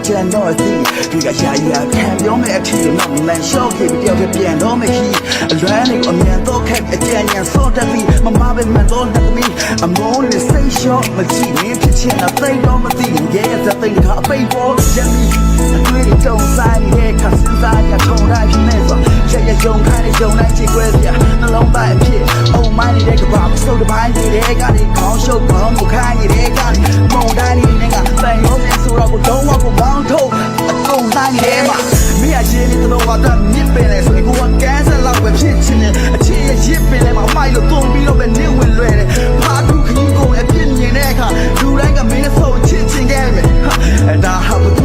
ပြန်တော့သိဒီကရှာရခံပြောမဲ့အထီတော့မန်ရှော့ခေတယောက်ပြန်တော့မယ်ခီအလွမ်းလေးကိုအမြန်တော့ခက်အကြံဉာဏ်စော့တက်ပြီးမမပဲမှန်တော့တက်ပြီးအမောင်းလေးစိတ်ရှော့မကြည့်မင်းဖြစ်ချင်တာသိတော့မသိရဲ့စသိခါအပိတ်ပေါ်ရမီအတွေ့အကြုံဆိုင်ရဲ့ခစင်းစားရထုံတိုင်းဖြစ်နေဆိုရရုံခိုင်းတဲ့ရုံတိုင်းချစ်ခွဲစရာနှလုံးသားအဖြစ်အုံမိုင်းနေတဲ့ကဘာမစုပ်တစ်ပိုင်းနေတဲ့ကနေခေါင်းရှုပ်ခေါင်းကိုခိုင်းနေတဲ့ကနေမုံတိုင်းနေတဲ့ကတန်ရုံးနဲ့ဆိုတော့ကိုလုံးဝကိုမောင်းထုတ်အကုန်တိုင်းနေတဲ့မှာမိရချင်းလေးတော့တော့မြစ်ပင်လဲဆိုရင်ကိုကကန်းဆက်လောက်ပဲဖြစ်ချင်တယ်အချစ်ရဲ့ရစ်ပင်လဲမှာမိုက်လို့တုံပြီးတော့ပဲနစ်ဝင်လွယ်တယ်ဖားခုခကြီးကိုအပြစ်မြင်တဲ့အခါလူတိုင်းကမင်းနဲ့ဆုံးချစ်ချင်ခဲ့မယ်ဒါဟာ